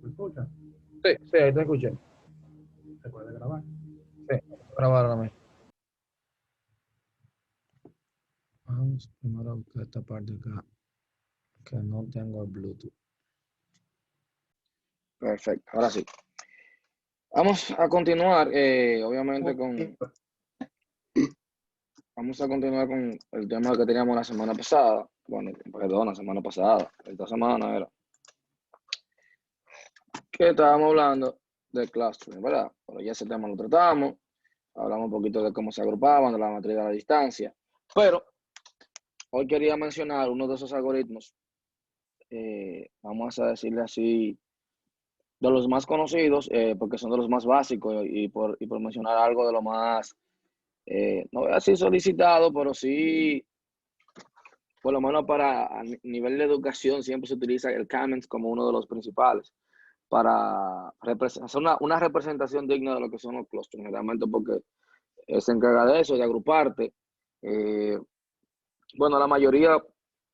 ¿Me escucha? Sí, sí, ahí te escuché. ¿Se puede grabar? Sí, grabar ahora mismo. Vamos primero a buscar esta parte acá, que no tengo el Bluetooth. Perfecto, ahora sí. Vamos a continuar, obviamente, vamos a continuar con el tema que teníamos la semana pasada. Bueno, perdón, la semana pasada, esta semana era. Que estábamos hablando de clustering, ¿verdad? Pero ya ese tema lo tratamos. Hablamos un poquito de cómo se agrupaban, de la matriz de la distancia. Pero hoy quería mencionar uno de esos algoritmos, vamos a decirle así, de los más conocidos, porque son de los más básicos y por mencionar algo de lo más, no voy a decir solicitado, pero sí, por lo menos para a nivel de educación, siempre se utiliza el K-means como uno de los principales para hacer una representación digna de lo que son los clusters, realmente porque se encarga de eso, de agruparte. Bueno, la mayoría, eso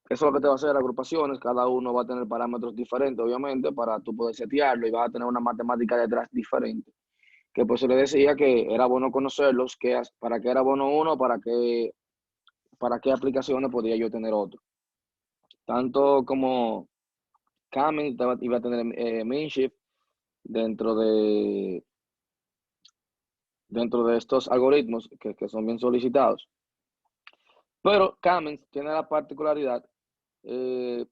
es lo que te va a hacer agrupaciones, cada uno va a tener parámetros diferentes, obviamente, para tú poder setearlo y vas a tener una matemática detrás diferente. Que pues se le decía que era bueno conocerlos, para qué era bueno uno, para qué aplicaciones podría yo tener otro. Tanto como Kamen iba a tener Minshift dentro de estos algoritmos que son bien solicitados. Pero Kamen tiene la particularidad,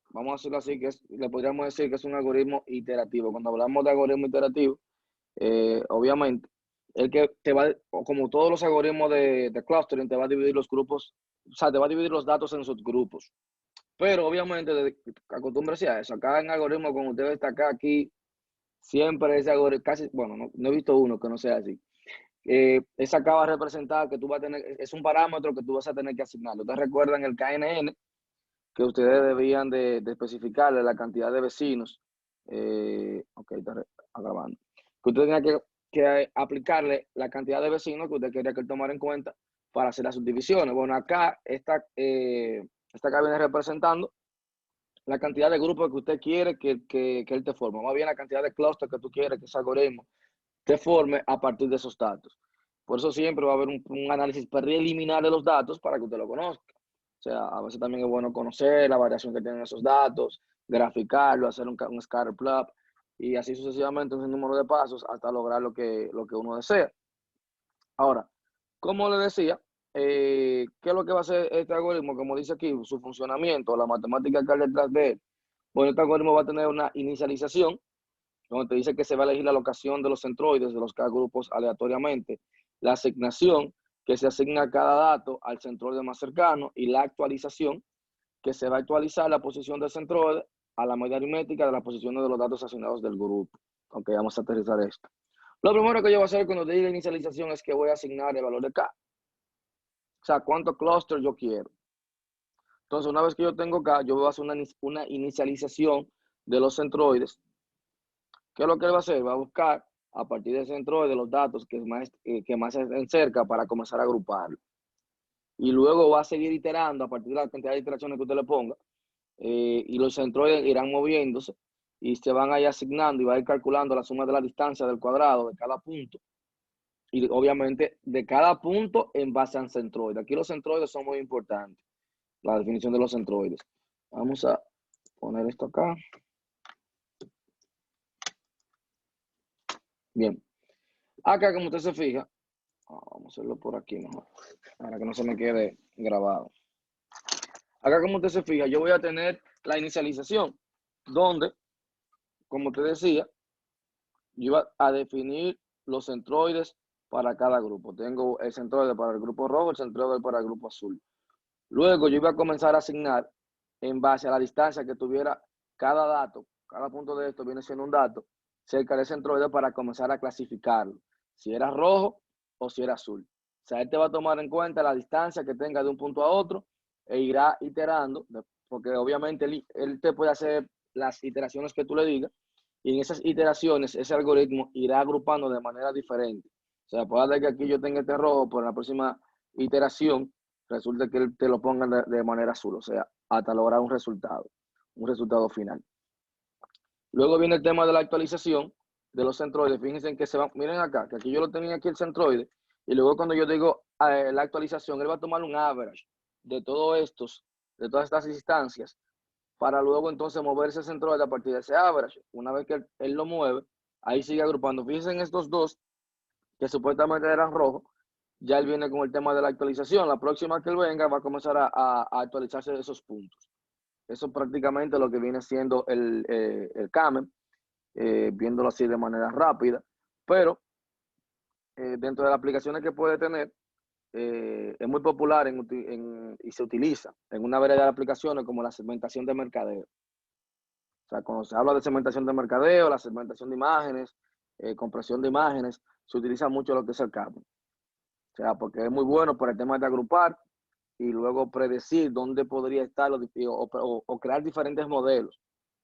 vamos a decirlo así, le podríamos decir que es un algoritmo iterativo. Cuando hablamos de algoritmo iterativo, obviamente, el que te va, como todos los algoritmos de clustering, te va a dividir los grupos, o sea, te va a dividir los datos en subgrupos. Pero obviamente, acostúmbrese a eso. Acá en algoritmo, como usted está acá, aquí, siempre ese algoritmo, casi, bueno, no he visto uno que no sea así. Esa acaba de representar que tú vas a tener, es un parámetro que tú vas a tener que asignarlo. Ustedes recuerdan el KNN, que ustedes debían de especificarle la cantidad de vecinos. Ok, está grabando. Que usted tenía que aplicarle la cantidad de vecinos que usted quería que él tomara en cuenta para hacer las subdivisiones. Bueno, acá acá viene representando la cantidad de grupos que usted quiere que él te forme. Más bien la cantidad de clústeres que tú quieres que ese algoritmo te forme a partir de esos datos. Por eso siempre va a haber un análisis preliminar de los datos para que usted lo conozca. O sea, a veces también es bueno conocer la variación que tienen esos datos, graficarlo, hacer un scatter plot y así sucesivamente un número de pasos hasta lograr lo que uno desea. Ahora, como le decía, ¿qué es lo que va a hacer este algoritmo? Como dice aquí, su funcionamiento, la matemática que hay detrás de él. Bueno, este algoritmo va a tener una inicialización, donde te dice que se va a elegir la locación de los centroides de los cada grupos aleatoriamente, la asignación que se asigna a cada dato al centroide más cercano y la actualización que se va a actualizar la posición del centroide a la medida aritmética de las posiciones de los datos asignados del grupo. Ok, vamos a aterrizar esto. Lo primero que yo voy a hacer cuando te diga inicialización es que voy a asignar el valor de K. O sea, cuántos clústeres yo quiero. Entonces, una vez que yo tengo K, yo voy a hacer una inicialización de los centroides. ¿Qué es lo que él va a hacer? Va a buscar a partir del centroide de los datos que más se cerca para comenzar a agruparlo. Y luego va a seguir iterando a partir de la cantidad de iteraciones que usted le ponga. Y los centroides irán moviéndose y se van a ir asignando y va a ir calculando la suma de la distancia del cuadrado de cada punto. Y obviamente de cada punto en base al centroide. Aquí los centroides son muy importantes. La definición de los centroides. Vamos a poner esto acá. Bien. Acá, como usted se fija, vamos a hacerlo por aquí mejor, para que no se me quede grabado. Acá, como usted se fija, yo voy a tener la inicialización, donde, como te decía, yo iba a definir los centroides para cada grupo. Tengo el centroide para el grupo rojo, el centroide para el grupo azul. Luego yo iba a comenzar a asignar en base a la distancia que tuviera cada dato, cada punto de esto viene siendo un dato, cerca del centroide para comenzar a clasificarlo, si era rojo o si era azul. O sea, él te va a tomar en cuenta la distancia que tenga de un punto a otro e irá iterando, porque obviamente él te puede hacer las iteraciones que tú le digas, y en esas iteraciones ese algoritmo irá agrupando de manera diferente. O sea, puede ser que aquí yo tenga este rojo, pero en la próxima iteración resulta que él te lo ponga de manera azul, o sea, hasta lograr un resultado final. Luego viene el tema de la actualización de los centroides. Fíjense en que se va, miren acá, que aquí yo lo tenía aquí el centroide, y luego cuando yo digo la actualización, él va a tomar un average de todos estos, de todas estas instancias, para luego entonces mover ese centroide a partir de ese average. Una vez que él lo mueve, ahí sigue agrupando. Fíjense en estos dos, que supuestamente eran rojos, ya él viene con el tema de la actualización. La próxima que él venga va a comenzar a actualizarse de esos puntos. Eso prácticamente lo que viene siendo el Camel, viéndolo así de manera rápida, pero dentro de las aplicaciones que puede tener, es muy popular y se utiliza en una variedad de aplicaciones como la segmentación de mercadeo. O sea, cuando se habla de segmentación de mercadeo, la segmentación de imágenes, compresión de imágenes, se utiliza mucho lo que es el Camel. O sea, porque es muy bueno por el tema de agrupar y luego predecir dónde podría estar o crear diferentes modelos.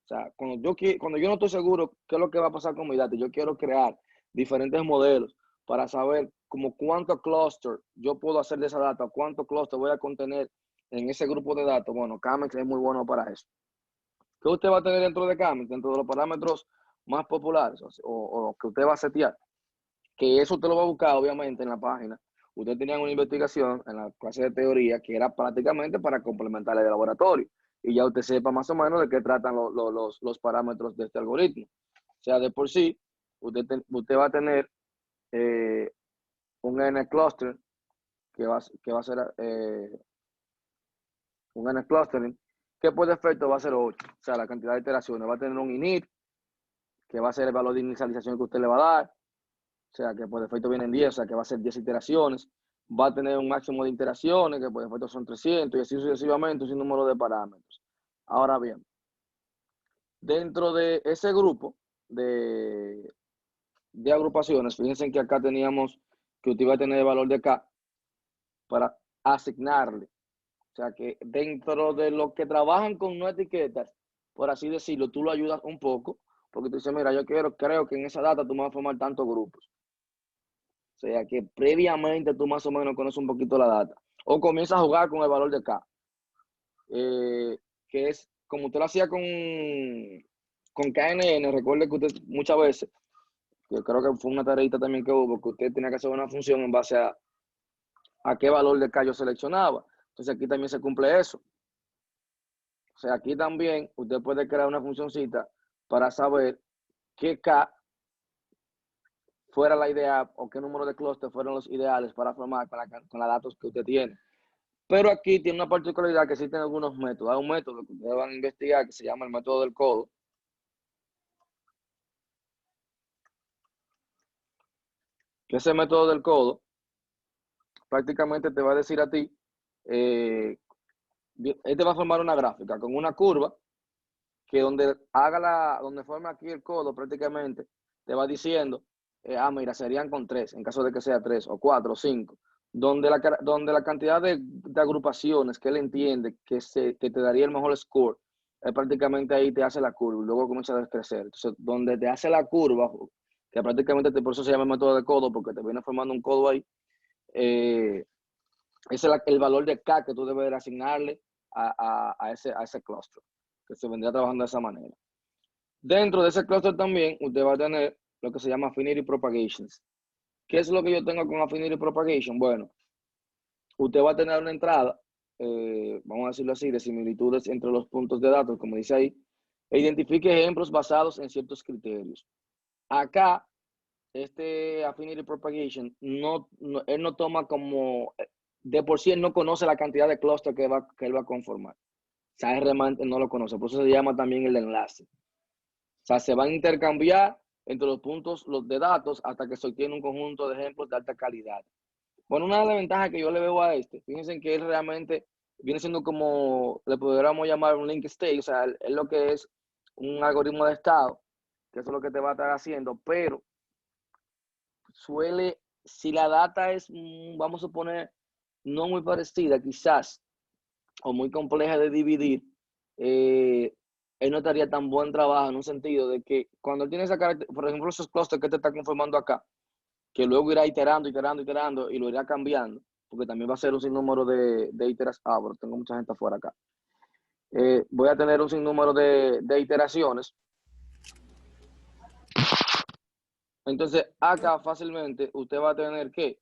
O sea, cuando yo no estoy seguro qué es lo que va a pasar con mi data, yo quiero crear diferentes modelos para saber como cuánto cluster yo puedo hacer de esa data, cuánto cluster voy a contener en ese grupo de datos. Bueno, Camex es muy bueno para eso. ¿Qué usted va a tener dentro de Camex? Dentro de los parámetros más populares o que usted va a setear. Que eso usted lo va a buscar, obviamente, en la página. Usted tenía una investigación en la clase de teoría que era prácticamente para complementar el laboratorio. Y ya usted sepa más o menos de qué tratan los parámetros de este algoritmo. O sea, de por sí, usted va a tener un N-cluster que va a ser un N-clustering que por defecto va a ser 8. O sea, la cantidad de iteraciones. Va a tener un init que va a ser el valor de inicialización que usted le va a dar. O sea, que por defecto vienen 10, o sea, que va a ser 10 iteraciones. Va a tener un máximo de iteraciones, que por defecto son 300, y así sucesivamente, un sinnúmero de parámetros. Ahora bien, dentro de ese grupo de agrupaciones, fíjense que acá teníamos que usted iba a tener el valor de K para asignarle. O sea, que dentro de los que trabajan con no etiquetas, por así decirlo, tú lo ayudas un poco, porque tú dices, mira, yo creo que en esa data tú me vas a formar tantos grupos. O sea, que previamente tú más o menos conoces un poquito la data. O comienzas a jugar con el valor de K. Que es como usted lo hacía con KNN. Recuerde que usted muchas veces, yo creo que fue una tareita también que hubo, que usted tenía que hacer una función en base a qué valor de K yo seleccionaba. Entonces aquí también se cumple eso. O sea, aquí también usted puede crear una funcioncita para saber qué K fuera la idea o qué número de clústeres fueron los ideales para formar con los datos que usted tiene. Pero aquí tiene una particularidad que existen algunos métodos. Hay un método que ustedes van a investigar que se llama el método del codo. Que ese método del codo prácticamente te va a decir a ti, este va a formar una gráfica con una curva que donde forma aquí el codo prácticamente te va diciendo, mira, serían con 3, en caso de que sea 3 o 4 o 5, donde la cantidad de agrupaciones que él entiende que te daría el mejor score, prácticamente ahí te hace la curva y luego comienza a descrecer. Entonces, donde te hace la curva, que prácticamente por eso se llama el método de codo, porque te viene formando un codo ahí, ese es el valor de K que tú debes asignarle a ese clúster, que se vendría trabajando de esa manera. Dentro de ese clúster también usted va a tener lo que se llama Affinity Propagations. ¿Qué es lo que yo tengo con Affinity Propagation? Bueno, usted va a tener una entrada, vamos a decirlo así, de similitudes entre los puntos de datos, como dice ahí, e identifique ejemplos basados en ciertos criterios. Acá, este Affinity Propagation, él no toma como, de por sí él no conoce la cantidad de clúster que él va a conformar. O sea, él realmente no lo conoce, por eso se llama también el enlace. O sea, se van a intercambiar entre los puntos de datos hasta que se obtiene un conjunto de ejemplos de alta calidad. Bueno, una de las ventajas que yo le veo a fíjense que él realmente viene siendo como, le podríamos llamar un link state, o sea, es lo que es un algoritmo de estado, que eso es lo que te va a estar haciendo, pero si la data es, vamos a suponer, no muy parecida quizás, o muy compleja de dividir, él no estaría tan buen trabajo en un sentido de que cuando él tiene esa característica, por ejemplo, esos clusters que te está conformando acá, que luego irá iterando y lo irá cambiando, porque también va a ser un sinnúmero de iteraciones. Pero tengo mucha gente afuera acá. Voy a tener un sinnúmero de iteraciones. Entonces, acá fácilmente usted va a tener que,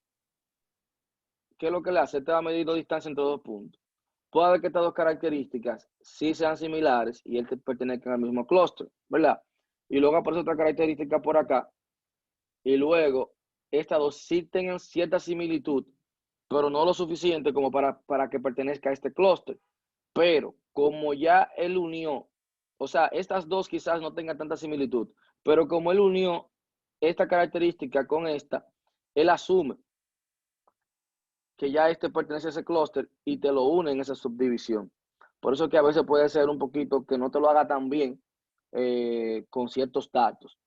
¿qué es lo que le hace? Te va a medir la distancia entre dos puntos. Puede haber que estas dos características sí sean similares y él te pertenezca al mismo clúster, ¿verdad? Y luego aparece otra característica por acá. Y luego, estas dos sí tengan cierta similitud, pero no lo suficiente como para que pertenezca a este clúster. Pero como ya él unió, o sea, estas dos quizás no tengan tanta similitud, pero como él unió esta característica con esta, él asume que ya este pertenece a ese clúster y te lo une en esa subdivisión. Por eso que a veces puede ser un poquito que no te lo haga tan bien con ciertos datos.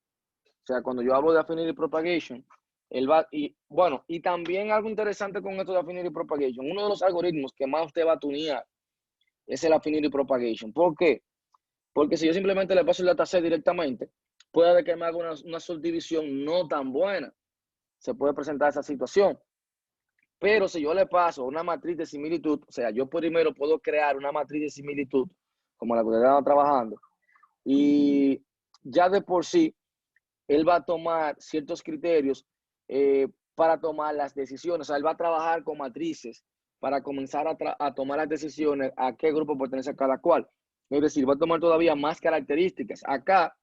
O sea, cuando yo hablo de affinity propagation, él va, y bueno, y también algo interesante con esto de affinity propagation, uno de los algoritmos que más usted va a tunear es el affinity propagation. ¿Por qué? Porque si yo simplemente le paso el dataset directamente, puede que me haga una subdivisión no tan buena. Se puede presentar esa situación. Pero si yo le paso una matriz de similitud, o sea, yo primero puedo crear una matriz de similitud, como la que ustedes estaban trabajando, y ya de por sí, él va a tomar ciertos criterios para tomar las decisiones. O sea, él va a trabajar con matrices para comenzar a tomar las decisiones a qué grupo pertenece cada cual. Es decir, va a tomar todavía más características. Acá,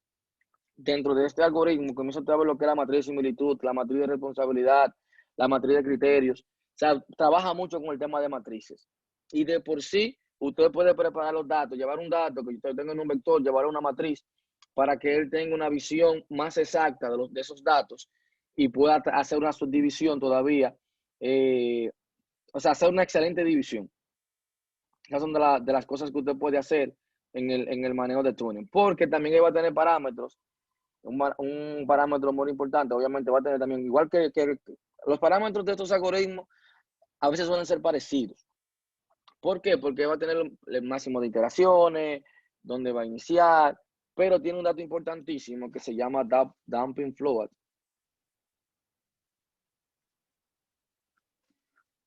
dentro de este algoritmo, comienza a ver lo que es la matriz de similitud, la matriz de responsabilidad, la matriz de criterios. O sea, trabaja mucho con el tema de matrices. Y de por sí, usted puede preparar los datos, llevar un dato que usted tenga en un vector, llevar una matriz, para que él tenga una visión más exacta de esos datos y pueda hacer una subdivisión todavía, o sea, hacer una excelente división. Esas son de las cosas que usted puede hacer en el manejo de tuning, porque también él va a tener parámetros, un parámetro muy importante, obviamente va a tener también, igual que los parámetros de estos algoritmos, a veces suelen ser parecidos. ¿Por qué? Porque va a tener el máximo de iteraciones, dónde va a iniciar, pero tiene un dato importantísimo que se llama damping float.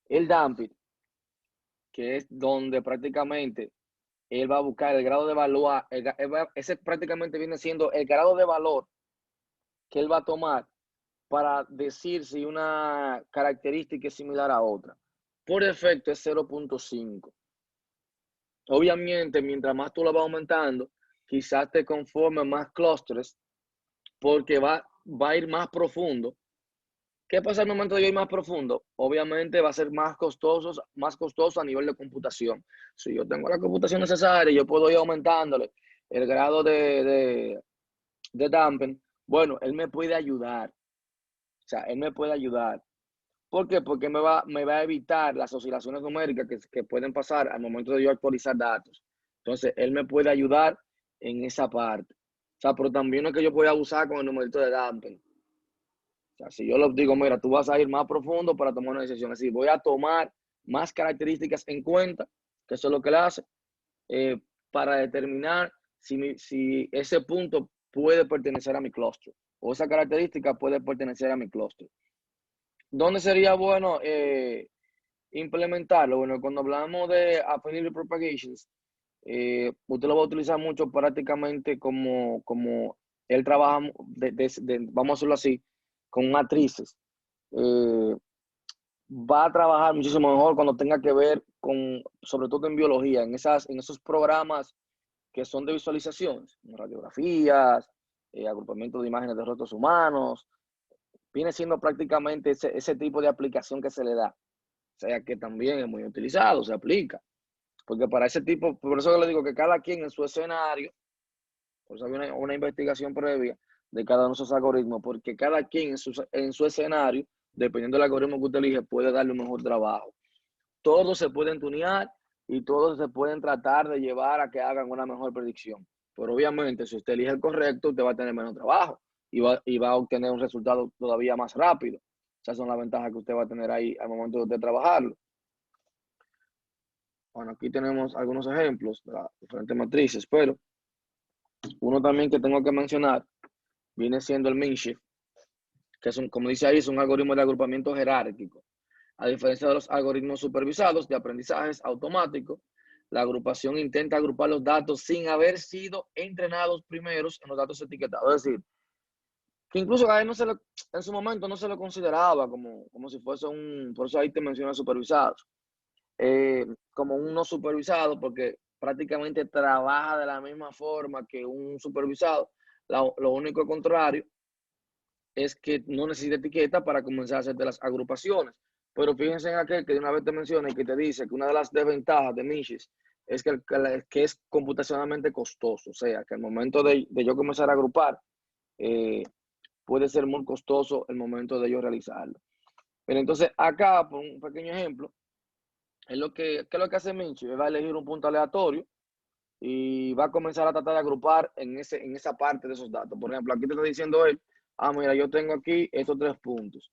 El damping, que es donde prácticamente él va a buscar el grado de valor, ese prácticamente viene siendo el grado de valor que él va a tomar para decir si una característica es similar a otra. Por defecto es 0.5. Obviamente, mientras más tú la vas aumentando, quizás te conforme más clústeres porque va a ir más profundo. ¿Qué pasa al momento de ir más profundo? Obviamente va a ser más costoso a nivel de computación. Si yo tengo la computación necesaria, yo puedo ir aumentándole el grado de damping. Bueno, él me puede ayudar. O sea, él me puede ayudar. ¿Por qué? Porque me va a evitar las oscilaciones numéricas que pueden pasar al momento de yo actualizar datos. Entonces, él me puede ayudar en esa parte. O sea, pero también no es que yo voy a usar con el numerito de damping. O sea, si yo les digo, mira, tú vas a ir más profundo para tomar una decisión, así voy a tomar más características en cuenta, que eso es lo que él hace, para determinar si ese punto puede pertenecer a mi clúster o esa característica puede pertenecer a mi clúster. ¿Dónde sería bueno implementarlo? Bueno, cuando hablamos de affinity propagations, usted lo va a utilizar mucho prácticamente como él trabaja, vamos a hacerlo así, con matrices. Va a trabajar muchísimo mejor cuando tenga que ver con, sobre todo en biología, en esos programas que son de visualizaciones, radiografías, agrupamiento de imágenes de rostros humanos. Viene siendo prácticamente ese tipo de aplicación que se le da. O sea, que también es muy utilizado, se aplica. Porque para ese tipo, por eso le digo que cada quien en su escenario, por eso había una investigación previa de cada uno de esos algoritmos, porque cada quien en su escenario, dependiendo del algoritmo que usted elige, puede darle un mejor trabajo. Todos se pueden tunear y todos se pueden tratar de llevar a que hagan una mejor predicción. Pero obviamente, si usted elige el correcto, usted va a tener menos trabajo y va a obtener un resultado todavía más rápido. Esas son las ventajas que usted va a tener ahí al momento de usted trabajarlo. Bueno, aquí tenemos algunos ejemplos de las diferentes matrices, pero uno también que tengo que mencionar viene siendo el Minsheaf, que es como dice ahí, es un algoritmo de agrupamiento jerárquico. A diferencia de los algoritmos supervisados de aprendizajes automáticos, la agrupación intenta agrupar los datos sin haber sido entrenados primeros en los datos etiquetados. Es decir, que incluso a él no se le, en su momento no se lo consideraba como si fuese por eso ahí te mencioné supervisados, como un no supervisado, porque prácticamente trabaja de la misma forma que un supervisado. Lo único contrario es que no necesita etiqueta para comenzar a hacerte las agrupaciones. Pero fíjense en aquel que de una vez te menciona y que te dice que una de las desventajas de Minchis es que es computacionalmente costoso. O sea, que al momento de yo comenzar a agrupar, puede ser muy costoso el momento de yo realizarlo. Pero entonces acá, por un pequeño ejemplo, ¿qué es lo que hace Minchis? Va a elegir un punto aleatorio y va a comenzar a tratar de agrupar en esa parte de esos datos. Por ejemplo, aquí te está diciendo él, mira, yo tengo aquí estos 3 puntos.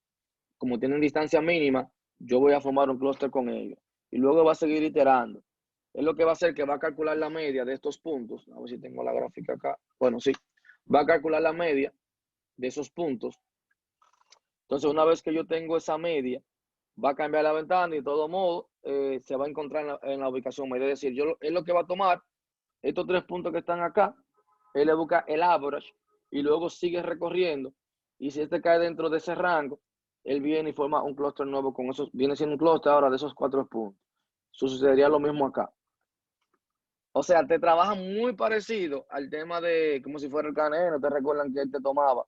Como tienen distancia mínima, yo voy a formar un clúster con ellos. Y luego va a seguir iterando. Es lo que va a hacer que va a calcular la media de estos puntos. A ver si tengo la gráfica acá. Bueno, sí. Va a calcular la media de esos puntos. Entonces, una vez que yo tengo esa media, va a cambiar la ventana y de todo modo se va a encontrar en la ubicación media. Es decir, es lo que va a tomar estos 3 puntos que están acá, él le busca el average y luego sigue recorriendo. Y si este cae dentro de ese rango, él viene y forma un clúster nuevo con esos, viene siendo un clúster ahora de esos 4 puntos. Sucedería lo mismo acá. O sea, te trabaja muy parecido al tema de como si fuera el canero. Te recuerdan que él te tomaba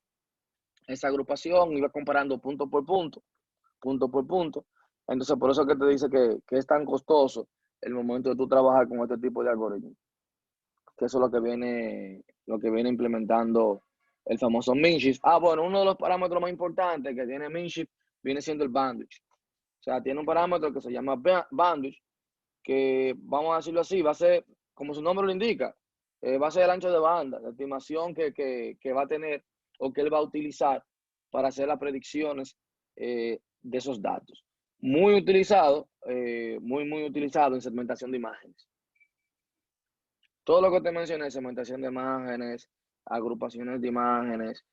esa agrupación, iba comparando punto por punto, punto por punto. Entonces, por eso que te dice que es tan costoso el momento de tú trabajar con este tipo de algoritmos. Que eso es lo que viene implementando el famoso Minchis. Bueno, uno de los parámetros más importantes que tiene Minchis viene siendo el bandwidth. O sea, tiene un parámetro que se llama bandwidth, que vamos a decirlo así, va a ser, como su nombre lo indica, va a ser el ancho de banda, la estimación que va a tener o que él va a utilizar para hacer las predicciones de esos datos. Muy utilizado, muy utilizado en segmentación de imágenes. Todo lo que te mencioné, segmentación de imágenes, agrupaciones de imágenes,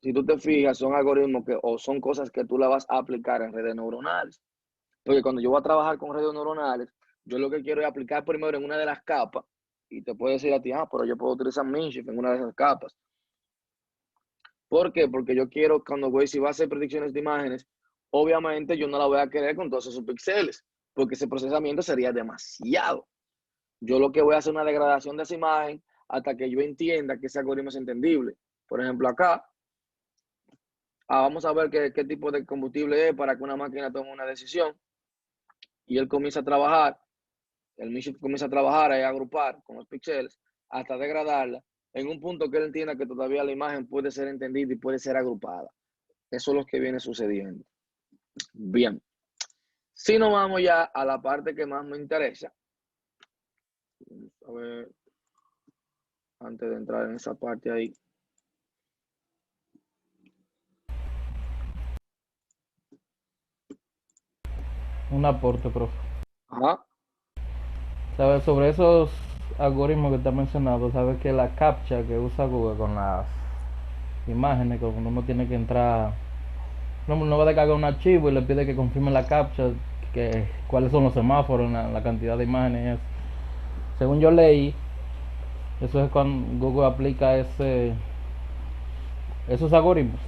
si tú te fijas, son algoritmos o son cosas que tú la vas a aplicar en redes neuronales. Porque cuando yo voy a trabajar con redes neuronales, yo lo que quiero es aplicar primero en una de las capas y te puedo decir a ti, pero yo puedo utilizar Minchif en una de esas capas. ¿Por qué? Porque yo quiero, si va a hacer predicciones de imágenes, obviamente yo no la voy a querer con todos esos píxeles, porque ese procesamiento sería demasiado. Yo lo que voy a hacer es una degradación de esa imagen hasta que yo entienda que ese algoritmo es entendible. Por ejemplo, acá, vamos a ver qué tipo de combustible es para que una máquina tome una decisión. Y él comienza a trabajar, el Minchif comienza a trabajar y a agrupar con los píxeles hasta degradarla en un punto que él entienda que todavía la imagen puede ser entendida y puede ser agrupada. Eso es lo que viene sucediendo. Bien. Si nos vamos ya a la parte que más me interesa. A ver, antes de entrar en esa parte ahí. Un aporte, profe. Ajá. ¿Sabes? Sobre esos algoritmos que te has mencionado, sabes que la captcha que usa Google con las imágenes, que uno tiene que entrar, uno va a descargar un archivo y le pide que confirme la captcha, que cuáles son los semáforos, la cantidad de imágenes y eso. Según yo leí, eso es cuando Google aplica esos algoritmos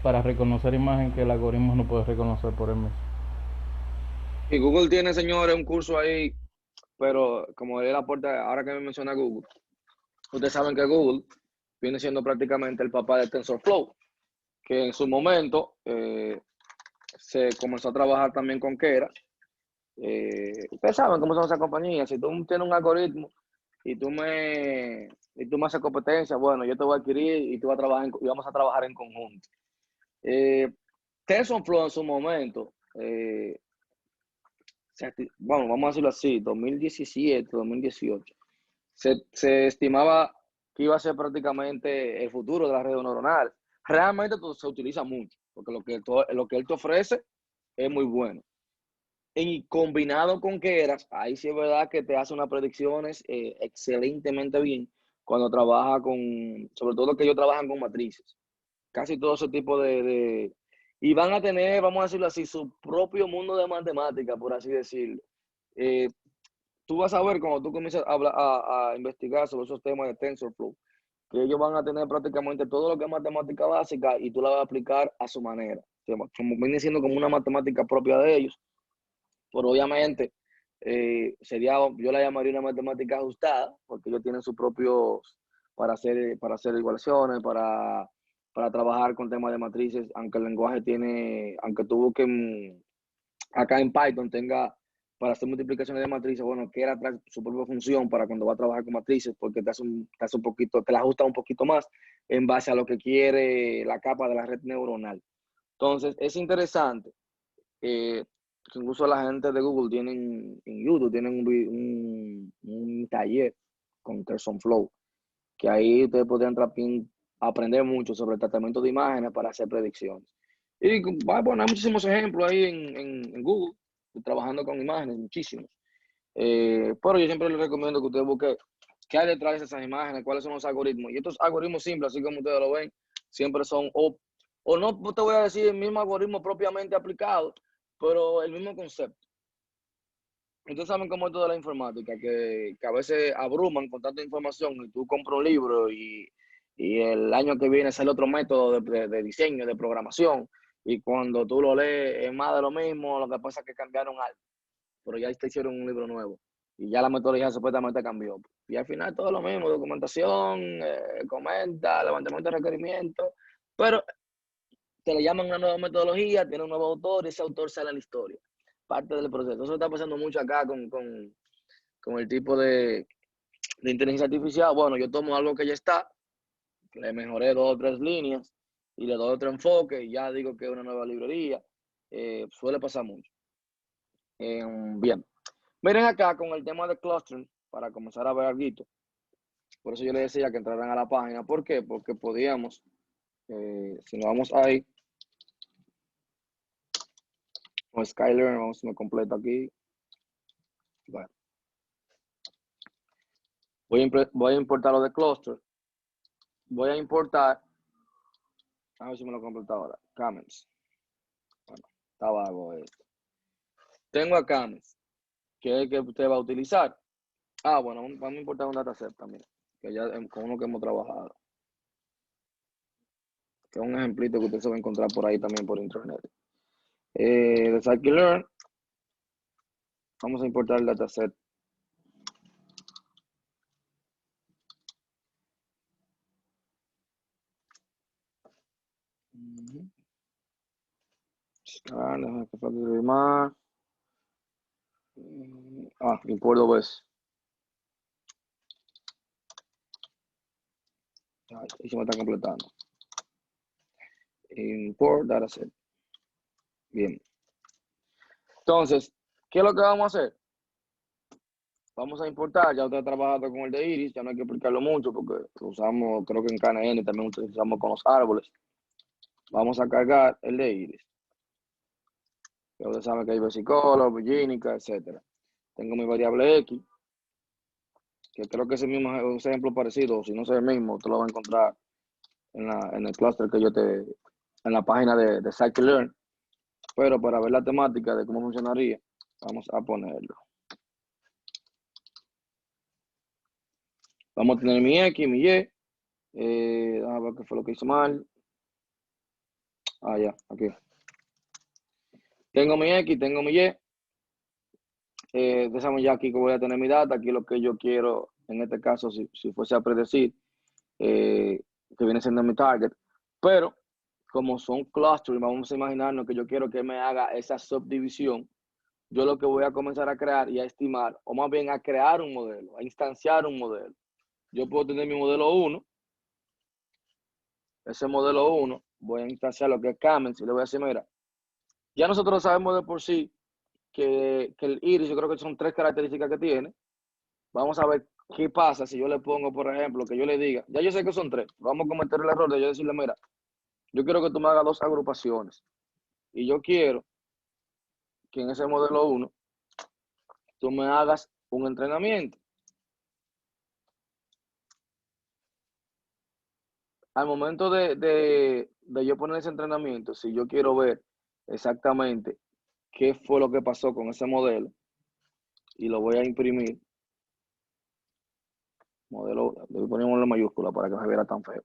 para reconocer imagen que el algoritmo no puede reconocer por él mismo. Y Google tiene, señores, un curso ahí, pero como él aporta, ahora que me menciona Google, ustedes saben que Google viene siendo prácticamente el papá de TensorFlow, que en su momento se comenzó a trabajar también con Keras. Ustedes saben cómo son esas compañías. Si tú tienes un algoritmo y tú me haces competencia, bueno, yo te voy a adquirir y tú vas a trabajar y vamos a trabajar en conjunto. TensorFlow en su momento, bueno, vamos a decirlo así, 2017, 2018, se estimaba que iba a ser prácticamente el futuro de las redes neuronales. Realmente se utiliza mucho, porque lo que él te ofrece es muy bueno. Y combinado con Keras, ahí sí es verdad que te hace unas predicciones excelentemente bien cuando trabaja sobre todo que ellos trabajan con matrices. Casi todo ese tipo y van a tener, vamos a decirlo así, su propio mundo de matemática, por así decirlo. Tú vas a ver cuando tú comienzas a investigar sobre esos temas de TensorFlow, que ellos van a tener prácticamente todo lo que es matemática básica y tú la vas a aplicar a su manera. Como viene siendo como una matemática propia de ellos, pero obviamente yo la llamaría una matemática ajustada, porque ellos tienen sus propios, para hacer igualaciones, para trabajar con temas de matrices, aunque el lenguaje aunque tú busques acá en Python para hacer multiplicaciones de matrices, bueno, que era su propia función para cuando va a trabajar con matrices, porque te hace un poquito, te la ajusta un poquito más en base a lo que quiere la capa de la red neuronal. Entonces, es interesante. Incluso la gente de Google tienen en YouTube, tienen un taller con TensorFlow, que ahí ustedes podrían aprender mucho sobre el tratamiento de imágenes para hacer predicciones. Y bueno, hay muchísimos ejemplos ahí en Google, trabajando con imágenes, muchísimos. Pero yo siempre les recomiendo que ustedes busquen qué hay detrás de esas imágenes, cuáles son los algoritmos. Y estos algoritmos simples, así como ustedes lo ven, siempre son, o no te voy a decir el mismo algoritmo propiamente aplicado, pero el mismo concepto. Ustedes saben cómo es toda la informática, que a veces abruman con tanta información y tú compras un libro y el año que viene sale otro método de diseño, de programación, y cuando tú lo lees es más de lo mismo, lo que pasa es que cambiaron algo, pero ya te hicieron un libro nuevo y ya la metodología supuestamente cambió. Y al final todo lo mismo, documentación, comenta, levantamiento de requerimientos, pero te le llaman una nueva metodología, tiene un nuevo autor y ese autor sale a la historia. Parte del proceso. Eso está pasando mucho acá con el tipo de inteligencia artificial. Bueno, yo tomo algo que ya está, le mejoré 2 o 3 líneas y le doy otro enfoque y ya digo que es una nueva librería. Suele pasar mucho. Bien. Miren acá con el tema de clustering, para comenzar a ver algo. Por eso yo les decía que entraran a la página. ¿Por qué? Porque podíamos, si nos vamos ahí, con Skylearn, vamos a me completo aquí. Bueno. Voy a importar lo de cluster. Voy a importar, a ver si me lo completo ahora, comments. Bueno, está vago esto. Tengo a comments, que es el que usted va a utilizar. Bueno, vamos a importar un dataset también, que ya con uno que hemos trabajado. Que es un ejemplito que usted se va a encontrar por ahí también por internet. De Scikit-learn, vamos a importar el dataset. Déjame que falta escribir más. Importo pues. Ahí se me está completando. Import dataset. Bien. Entonces, ¿qué es lo que vamos a hacer? Vamos a importar, ya usted ha trabajado con el de Iris, ya no hay que explicarlo mucho porque lo usamos, creo que en KNN también utilizamos con los árboles. Vamos a cargar el de Iris. Ya usted sabe que hay versicolor, virgínica, etc. Tengo mi variable X, que creo que es un ejemplo parecido, si no es el mismo, usted lo va a encontrar en el cluster que en la página de Scikit-learn. Pero para ver la temática de cómo funcionaría, vamos a ponerlo. Vamos a tener mi X, mi Y. A ver qué fue lo que hice mal. Ya, aquí. Tengo mi X, tengo mi Y. Déjame ya aquí que voy a tener mi data. Aquí lo que yo quiero, en este caso, si fuese a predecir, que viene siendo mi target. Pero, como son clusters, vamos a imaginarnos que yo quiero que me haga esa subdivisión. Yo lo que voy a comenzar a crear y a estimar, o más bien a crear un modelo, a instanciar un modelo. Yo puedo tener mi modelo 1. Ese modelo 1, voy a instanciar lo que es comments y le voy a decir, mira, ya nosotros sabemos de por sí que el iris, yo creo que son 3 características que tiene. Vamos a ver qué pasa si yo le pongo, por ejemplo, que yo le diga, ya yo sé que son 3, vamos a cometer el error de yo decirle, mira, yo quiero que tú me hagas 2 agrupaciones y yo quiero que en ese modelo 1 tú me hagas un entrenamiento. Al momento de yo poner ese entrenamiento, si yo quiero ver exactamente qué fue lo que pasó con ese modelo y lo voy a imprimir, Modelo, le ponemos la mayúscula para que no se viera tan feo.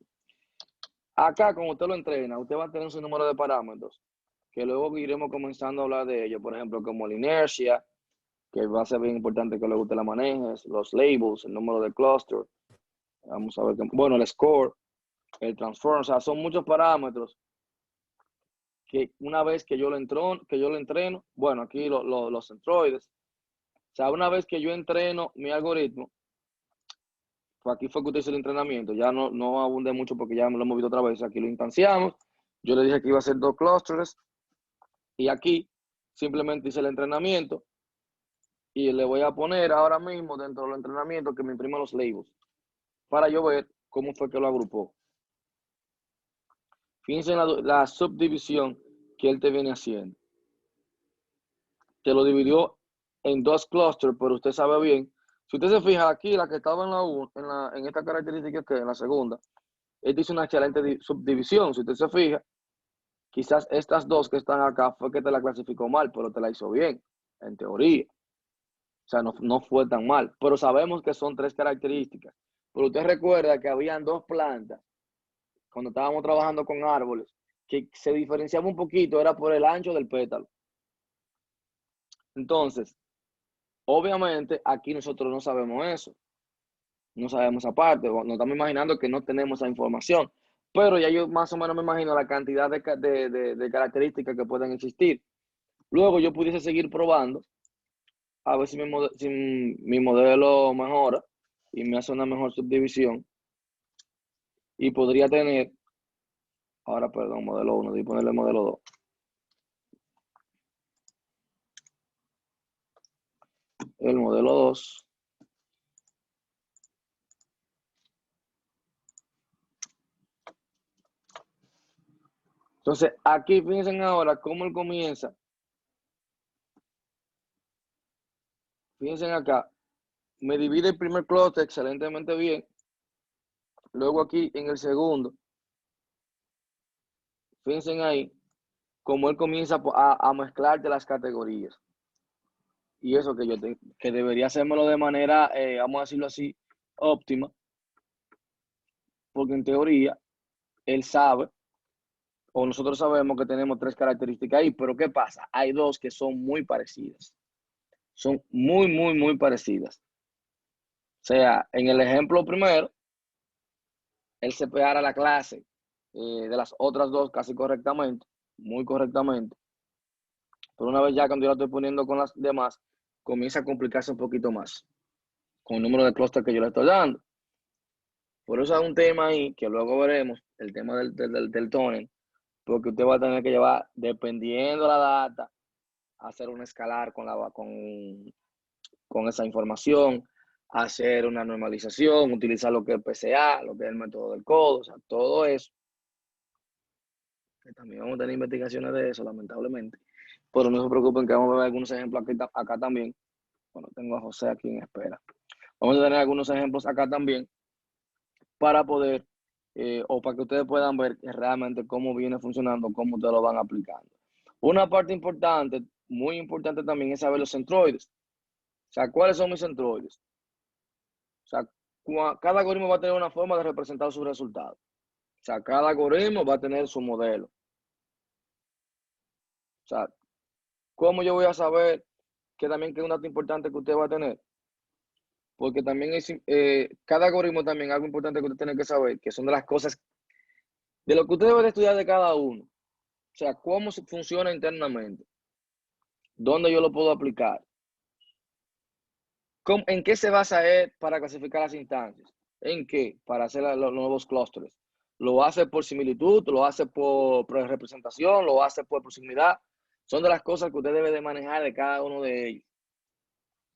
Acá, cuando usted lo entrena, usted va a tener su número de parámetros, que luego iremos comenzando a hablar de ellos, por ejemplo, como la inercia, que va a ser bien importante que luego usted la manejes, los labels, el número de cluster, vamos a ver, bueno, el score, el transform, o sea, son muchos parámetros que una vez que yo lo entreno, bueno, aquí los centroides, o sea, una vez que yo entreno mi algoritmo, pues aquí fue que usted hizo el entrenamiento, ya no abundé mucho porque ya me lo hemos visto otra vez, aquí lo instanciamos, yo le dije que iba a ser 2 clusters, y aquí simplemente hice el entrenamiento, y le voy a poner ahora mismo dentro del entrenamiento que me imprima los labels, para yo ver cómo fue que lo agrupó. Fíjense en la subdivisión que él te viene haciendo. Te lo dividió en 2 clusters, pero usted sabe bien. Si usted se fija aquí, la que estaba en esta característica que en la segunda, él hizo una excelente subdivisión. Si usted se fija, quizás estas 2 que están acá fue que te la clasificó mal, pero te la hizo bien, en teoría. O sea, no fue tan mal. Pero sabemos que son 3 características. Pero usted recuerda que habían 2 plantas cuando estábamos trabajando con árboles, que se diferenciaba un poquito, era por el ancho del pétalo. Entonces, obviamente, aquí nosotros no sabemos eso. No sabemos esa parte. Nos estamos imaginando que no tenemos esa información. Pero ya yo más o menos me imagino la cantidad de características que pueden existir. Luego yo pudiese seguir probando, a ver si mi modelo mejora y me hace una mejor subdivisión. Y podría tener, ahora perdón, modelo 1, de ponerle modelo 2. El modelo 2. Entonces, aquí fíjense ahora cómo él comienza. Fíjense acá, me divide el primer clúster excelentemente bien. Luego aquí en el segundo, fíjense ahí, cómo él comienza a mezclar de las categorías. Y eso que debería hacérmelo de manera, vamos a decirlo así, óptima. Porque en teoría, él sabe, o nosotros sabemos que tenemos 3 características ahí, pero ¿qué pasa? Hay 2 que son muy parecidas. Son muy parecidas. O sea, en el ejemplo primero, él separa la clase de las otras 2 casi correctamente, muy correctamente. Pero una vez ya cuando yo la estoy poniendo con las demás, comienza a complicarse un poquito más con el número de clústeres que yo le estoy dando. Por eso hay un tema ahí que luego veremos, el tema del tuning, porque usted va a tener que llevar, dependiendo la data, hacer un escalar con esa información, hacer una normalización, utilizar lo que es PCA, lo que es el método del codo, o sea, todo eso. Que también vamos a tener investigaciones de eso, lamentablemente. Pero no se preocupen que vamos a ver algunos ejemplos acá también. Bueno, tengo a José aquí en espera. Vamos a tener algunos ejemplos acá también para poder, o para que ustedes puedan ver realmente cómo viene funcionando, cómo ustedes lo van aplicando. Una parte importante, muy importante también, es saber los centroides. O sea, ¿cuáles son mis centroides? O sea, cada algoritmo va a tener una forma de representar su resultado. O sea, cada algoritmo va a tener su modelo. O sea, ¿cómo yo voy a saber que también que es un dato importante que usted va a tener? Porque también es, cada algoritmo también, algo importante que usted tiene que saber, que son de las cosas, de lo que usted debe de estudiar de cada uno. O sea, cómo funciona internamente. ¿Dónde yo lo puedo aplicar? ¿En qué se basa él para clasificar las instancias? ¿En qué? Para hacer los nuevos clústeres. ¿Lo hace por similitud? ¿Lo hace por representación? ¿Lo hace por proximidad? Son de las cosas que usted debe de manejar de cada uno de ellos.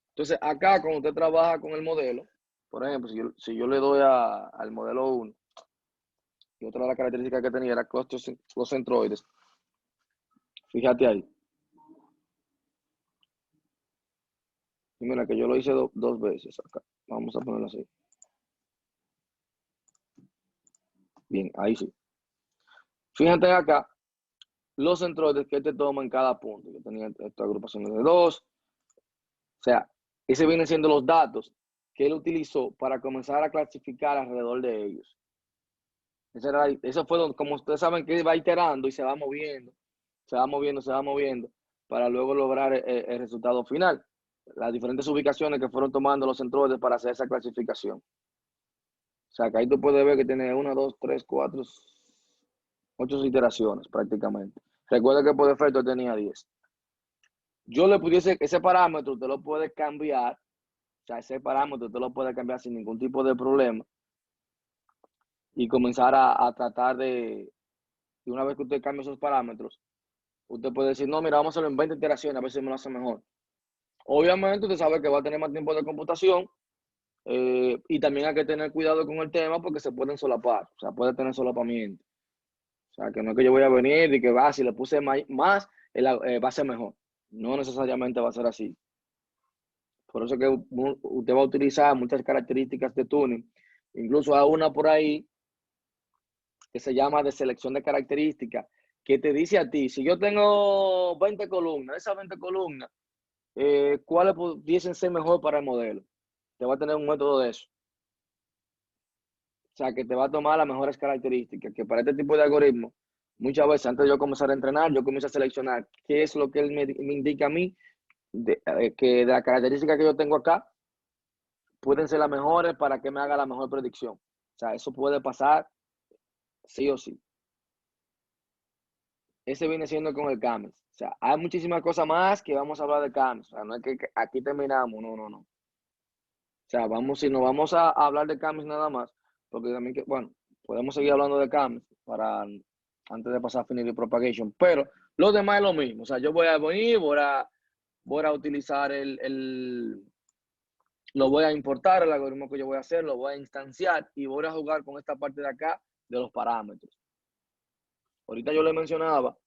Entonces, acá cuando usted trabaja con el modelo, por ejemplo, si yo le doy al modelo 1, y otra de las características que tenía era los centroides, fíjate ahí. Y mira que yo lo hice 2 veces acá. Vamos a ponerlo así. Bien, ahí sí. Fíjate acá los centroides que te toma en cada punto. Yo tenía esta agrupación de 2. O sea, ese vienen siendo los datos que él utilizó para comenzar a clasificar alrededor de ellos. Eso fue como ustedes saben que va iterando y se va moviendo, se va moviendo, se va moviendo, para luego lograr el resultado final. Las diferentes ubicaciones que fueron tomando los centroides para hacer esa clasificación. O sea, que ahí tú puedes ver que tiene 1, 2, 3, 4, 8 iteraciones prácticamente. Recuerda que por defecto tenía 10. Yo le pudiese, ese parámetro usted lo puede cambiar, o sea, ese parámetro usted lo puede cambiar sin ningún tipo de problema y comenzar a tratar de, y una vez que usted cambie esos parámetros, usted puede decir, no, mira, vamos a hacerlo en 20 iteraciones, a ver si me lo hace mejor. Obviamente usted sabe que va a tener más tiempo de computación y también hay que tener cuidado con el tema porque se pueden solapar, o sea, puede tener solapamiento. O sea, que no es que yo voy a venir y que va, si le puse más va a ser mejor. No necesariamente va a ser así. Por eso que usted va a utilizar muchas características de tuning. Incluso hay una por ahí que se llama de selección de características, que te dice a ti, si yo tengo 20 columnas, esas 20 columnas, ¿cuáles pudiesen ser mejor para el modelo? Te va a tener un método de eso. O sea, que te va a tomar las mejores características, que para este tipo de algoritmos, muchas veces antes de yo comenzar a entrenar, yo comienzo a seleccionar qué es lo que él me indica a mí, que de las características que yo tengo acá, pueden ser las mejores para que me haga la mejor predicción. O sea, eso puede pasar sí o sí. Ese viene siendo con el Camels. O sea, hay muchísimas cosas más que vamos a hablar de Camels. O sea, no es que aquí terminamos, no. O sea, si nos vamos a hablar de Camels nada más, porque también, bueno, podemos seguir hablando de Camels antes de pasar a Affinity Propagation, pero lo demás es lo mismo. O sea, yo voy a venir, voy a utilizar lo voy a importar, el algoritmo que yo voy a hacer, lo voy a instanciar y voy a jugar con esta parte de acá de los parámetros. Ahorita yo le mencionaba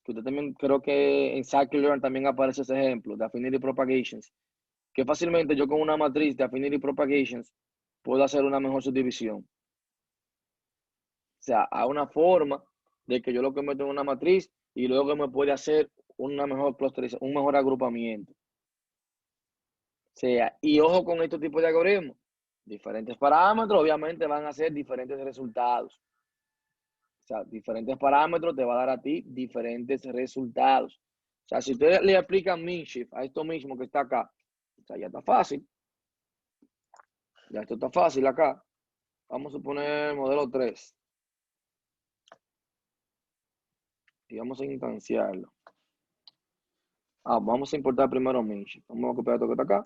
que usted también, creo que en Scikit-Learn también aparece ese ejemplo de Affinity Propagations, que fácilmente yo con una matriz de Affinity Propagations puedo hacer una mejor subdivisión. O sea, hay una forma de que yo lo meto en una matriz y luego me puede hacer una mejor clusterización, un mejor agrupamiento. O sea, y ojo con estos tipos de algoritmos. Diferentes parámetros obviamente van a ser diferentes resultados. O sea, diferentes parámetros te va a dar a ti diferentes resultados. O sea, si ustedes le aplican MinShift a esto mismo que está acá, o sea, ya está fácil. Ya esto está fácil acá. Vamos a poner modelo 3. Y vamos a instanciarlo. Vamos a importar primero MinShift. Vamos a copiar esto que está acá.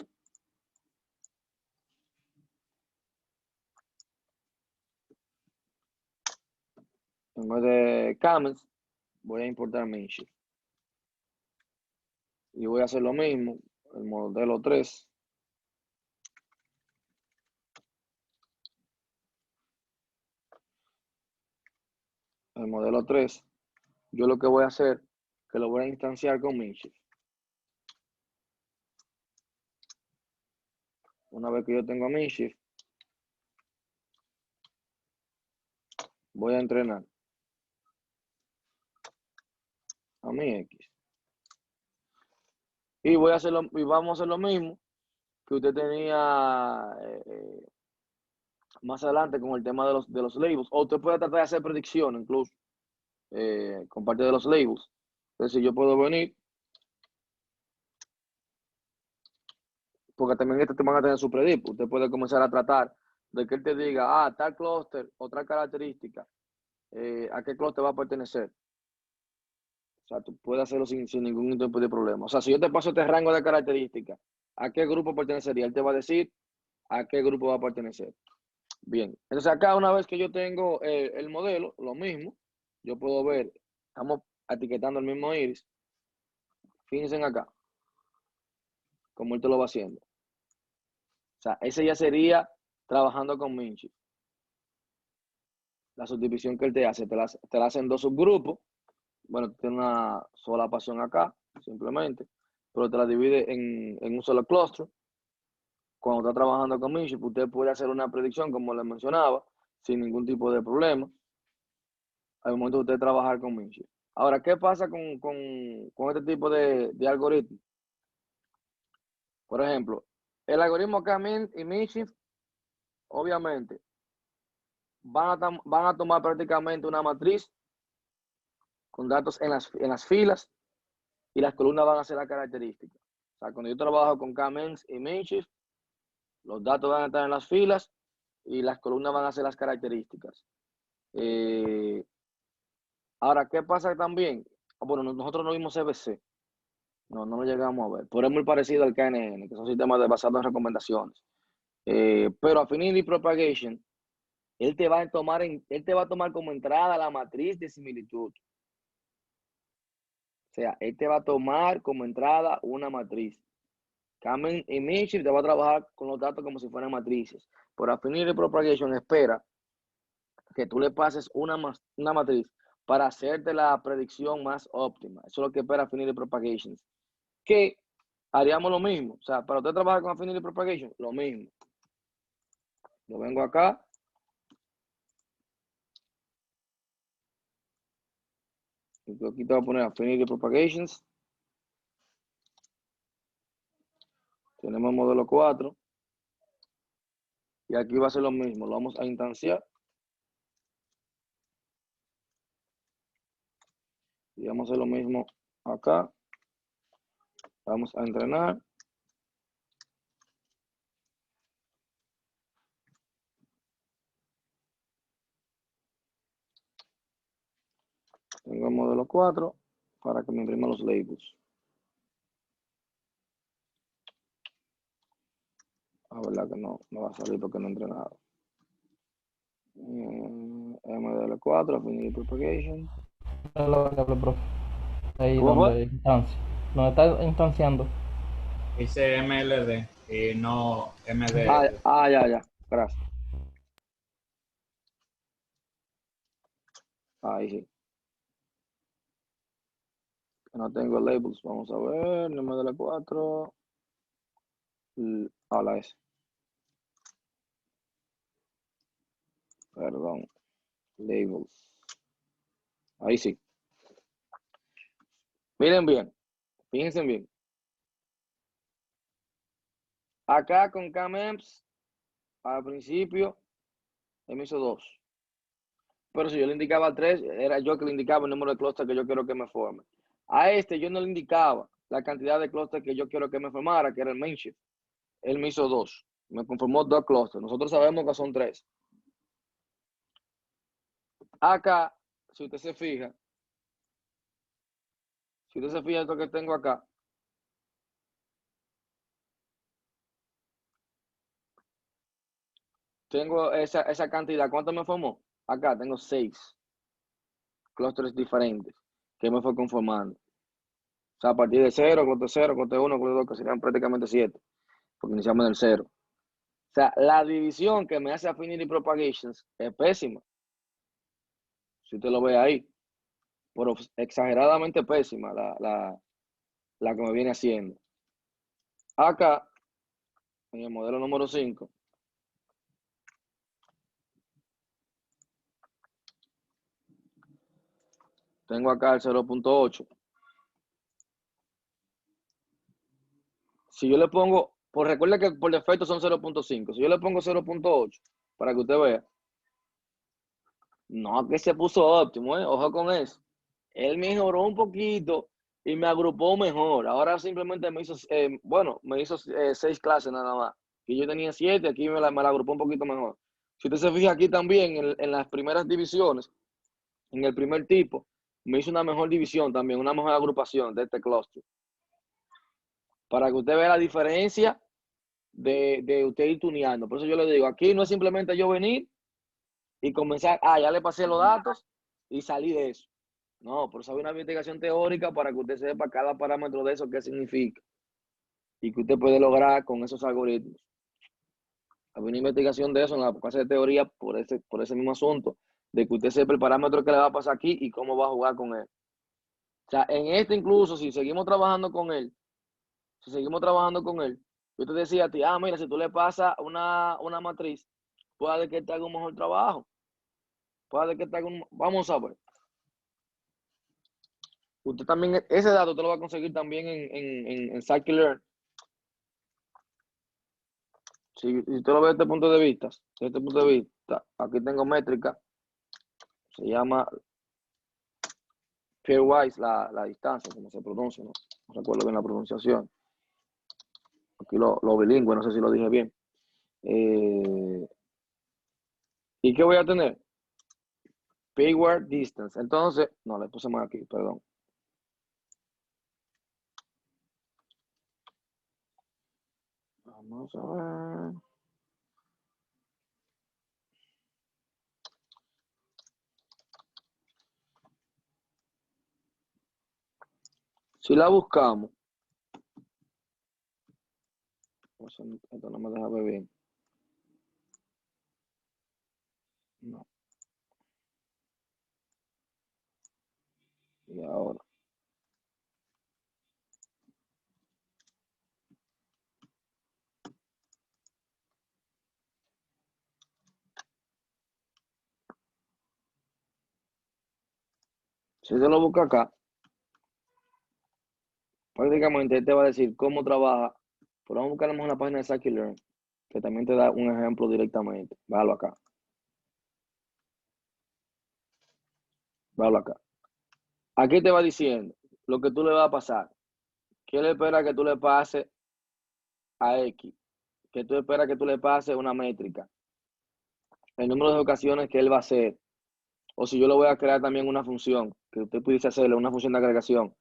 En vez de Camels, voy a importar MinShift. Y voy a hacer lo mismo, el modelo 3. El modelo 3, yo lo que voy a hacer, que lo voy a instanciar con MinShift. Una vez que yo tengo MinShift, voy a entrenar a mi X. Y vamos a hacer lo mismo que usted tenía más adelante con el tema de los labels. O usted puede tratar de hacer predicciones incluso con parte de los labels. Entonces, yo puedo venir, porque también te van a tener su predict. Usted puede comenzar a tratar de que él te diga, tal clúster, otra característica, a qué clúster va a pertenecer. O sea, tú puedes hacerlo sin ningún tipo de problema. O sea, si yo te paso este rango de características, ¿a qué grupo pertenecería? Él te va a decir a qué grupo va a pertenecer. Bien, entonces acá una vez que yo tengo el modelo, lo mismo, yo puedo ver, estamos etiquetando el mismo iris. Fíjense acá, como él te lo va haciendo. O sea, ese ya sería trabajando con MinShift. La subdivisión que él te hace, te la hace en dos subgrupos. Bueno, tiene una sola pasión acá, simplemente, pero te la divide en un solo clúster. Cuando está trabajando con MinShift, usted puede hacer una predicción, como les mencionaba, sin ningún tipo de problema, al momento de usted trabajar con MinShift. Ahora, ¿qué pasa con este tipo de algoritmos? Por ejemplo, El algoritmo K-means y mean-shift, obviamente, van a tomar prácticamente una matriz con datos en las filas y las columnas van a ser las características. O sea, cuando yo trabajo con K-means y mean-shift, los datos van a estar en las filas y las columnas van a ser las características. Ahora, ¿qué pasa también? Bueno, nosotros no vimos CBC. No lo llegamos a ver. Pero es muy parecido al KNN, que son sistemas basados en recomendaciones. Pero Affinity Propagation, él te va a tomar como entrada la matriz de similitud. O sea, él te va a tomar como entrada una matriz. K-means y mean-shift te va a trabajar con los datos como si fueran matrices. Pero Affinity Propagation espera que tú le pases una matriz para hacerte la predicción más óptima. Eso es lo que espera Affinity Propagation. Que haríamos lo mismo. O sea, para usted trabajar con Affinity Propagation, lo mismo. Yo vengo acá. Y aquí te voy a poner Affinity Propagations. Tenemos el modelo 4. Y aquí va a ser lo mismo. Lo vamos a instanciar. Y vamos a hacer lo mismo acá. Vamos a entrenar. Tengo el modelo 4 para que me imprima los labels. Verdad que no va a salir porque no he entrenado. MDL 4, Affinity Propagation. Es la variable, profe. Ahí ¿Cómo donde instancia. Donde está instanciando. Dice MLD y no MD. Ya. Gracias. Ahí sí. No tengo labels. Vamos a ver. MDL 4. La S. Perdón. Labels. Ahí sí. Miren bien. Fíjense bien. Acá con K-mems, al principio, él me hizo 2. Pero si yo le indicaba 3, era yo que le indicaba el número de clúster que yo quiero que me forme. A este yo no le indicaba la cantidad de clúster que yo quiero que me formara, que era el main shift. Él me hizo 2. Me conformó 2 clústeres. Nosotros sabemos que son 3. Acá, si usted se fija esto que tengo acá, tengo esa cantidad. ¿Cuánto me formó? Acá tengo 6 clústeres diferentes que me fue conformando. O sea, a partir de 0, clúster 0, clúster 1, clúster 2, que serían prácticamente 7, porque iniciamos en el 0. O sea, la división que me hace Affinity Propagations es pésima. Si usted lo ve ahí. Pero exageradamente pésima la que me viene haciendo. Acá, en el modelo número 5, tengo acá el 0.8. Si yo le pongo, recuerda que por defecto son 0.5. Si yo le pongo 0.8, para que usted vea, no que se puso óptimo, ojo con eso. Él mejoró un poquito y me agrupó mejor. Ahora simplemente me hizo, me hizo 6 clases nada más. Y yo tenía 7, aquí me la agrupó un poquito mejor. Si usted se fija aquí también, en las primeras divisiones, en el primer tipo, me hizo una mejor división también, una mejor agrupación de este clúster. Para que usted vea la diferencia de usted ir tuneando. Por eso yo le digo, aquí no es simplemente yo venir y comenzar, ya le pasé los datos y salí de eso. No, por eso hay una investigación teórica para que usted sepa cada parámetro de eso qué significa y que usted puede lograr con esos algoritmos. Hay una investigación de eso en la clase de teoría por ese mismo asunto, de que usted sepa el parámetro que le va a pasar aquí y cómo va a jugar con él. O sea, en este incluso, si seguimos trabajando con él, yo te decía a ti, mira, si tú le pasas una matriz, puede que te haga un mejor trabajo. Vamos a ver. Usted también, ese dato te lo va a conseguir también en Scikit-learn. si tú lo ves desde este punto de vista, aquí tengo métrica, se llama pairwise la distancia, como se pronuncia, no recuerdo bien la pronunciación. Aquí lo bilingüe, no sé si lo dije bien. ¿Y qué voy a tener? Pairwise distance. Entonces, no, le puse más aquí, perdón. Vamos a ver. Si la buscamos, esto no me deja ver bien. No. Y ahora. Si se lo busca acá, prácticamente te va a decir cómo trabaja. Pero vamos a buscar en la página de Scikit-Learn, que también te da un ejemplo directamente. Bájalo acá. Bájalo acá. Aquí te va diciendo lo que tú le vas a pasar. ¿Qué le espera que tú le pases a X? ¿Qué tú esperas que tú le pases una métrica? El número de ocasiones que él va a hacer. O si yo le voy a crear también una función, que usted pudiese hacerle una función de agregación.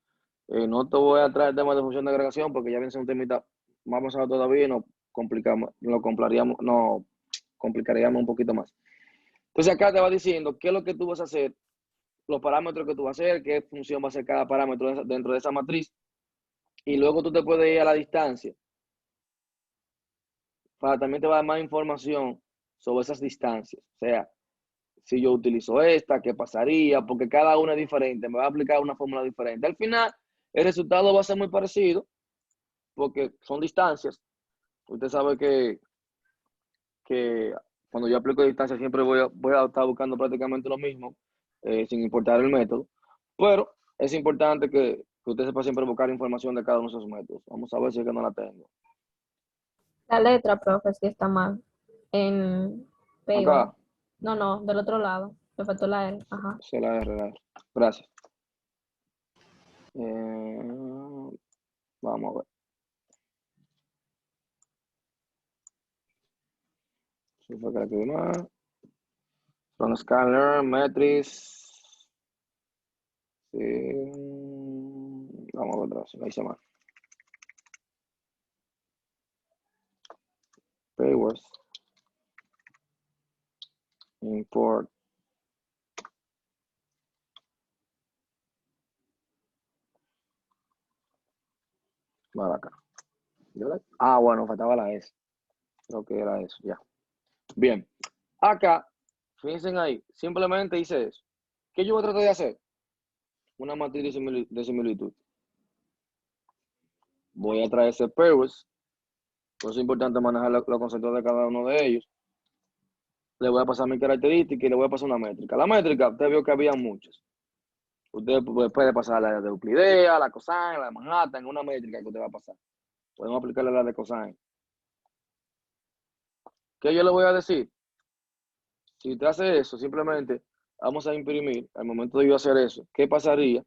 No te voy a traer temas de función de agregación porque ya viene a un temita más avanzado todavía y nos complicaríamos un poquito más. Entonces acá te va diciendo qué es lo que tú vas a hacer, los parámetros que tú vas a hacer, qué función va a ser cada parámetro dentro de esa matriz. Y luego tú te puedes ir a la distancia. También te va a dar más información sobre esas distancias. O sea, si yo utilizo esta, ¿qué pasaría? Porque cada una es diferente, me va a aplicar una fórmula diferente. Al final, el resultado va a ser muy parecido, porque son distancias. Usted sabe que cuando yo aplico distancias siempre voy a estar buscando prácticamente lo mismo, sin importar el método. Pero es importante que usted sepa siempre buscar información de cada uno de esos métodos. Vamos a ver si es que no la tengo. La letra, profe, sí está mal. En Paywall. Acá, No, no, del otro lado. Le faltó la R. Ajá. se la R. Gracias. Vamos a ver. Si fue que la escribí mal. From Scanner, Matrix. Sí. Vamos a ver atrás, la hice mal. Paywars. Import. Vale, acá. Bueno, faltaba la S. Creo que era eso, ya. Bien. Acá, fíjense ahí, simplemente hice eso. ¿Qué yo voy a tratar de hacer? Una matriz de similitud. Voy a traer ese paywars. Por eso es importante manejar los conceptos de cada uno de ellos. Le voy a pasar mi característica y le voy a pasar una métrica. La métrica, usted vio que había muchas. Usted puede pasar la de Euclidea, la cosine, la de Manhattan, una métrica que usted va a pasar. Podemos aplicarle la de cosine. ¿Qué yo le voy a decir? Si usted hace eso, simplemente vamos a imprimir, al momento de yo hacer eso, ¿qué pasaría?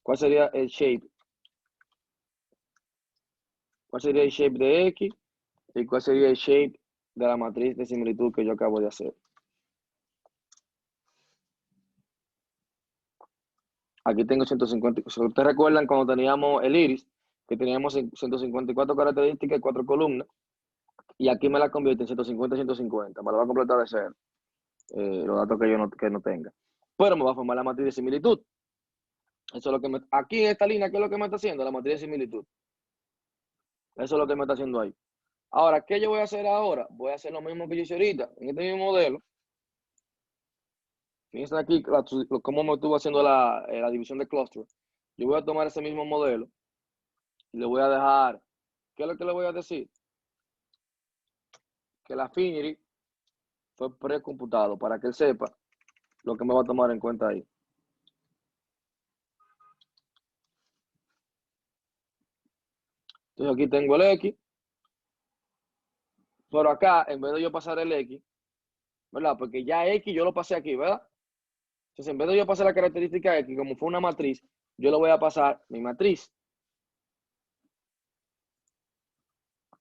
¿Cuál sería el shape? ¿Cuál sería el shape de X? ¿Y cuál sería el shape de la matriz de similitud que yo acabo de hacer? Aquí tengo 150. Ustedes recuerdan cuando teníamos el iris, que teníamos 154 características y 4 columnas, y aquí me la convierte en 150 y 150. Me lo va a completar de cero, los datos que no tenga. Pero me va a formar la matriz de similitud. Eso es lo que aquí en esta línea, ¿qué es lo que me está haciendo? La matriz de similitud. Eso es lo que me está haciendo ahí. Ahora, ¿qué yo voy a hacer ahora? Voy a hacer lo mismo que yo hice ahorita, en este mismo modelo. Fíjense aquí cómo me estuvo haciendo la división de cluster. Yo voy a tomar ese mismo modelo y le voy a dejar, ¿qué es lo que le voy a decir? Que la Affinity fue precomputado para que él sepa lo que me va a tomar en cuenta ahí. Entonces aquí tengo el X. Pero acá, en vez de yo pasar el X, ¿verdad? Porque ya X yo lo pasé aquí, ¿verdad? Entonces, en vez de yo pasar la característica X, como fue una matriz, yo le voy a pasar mi matriz.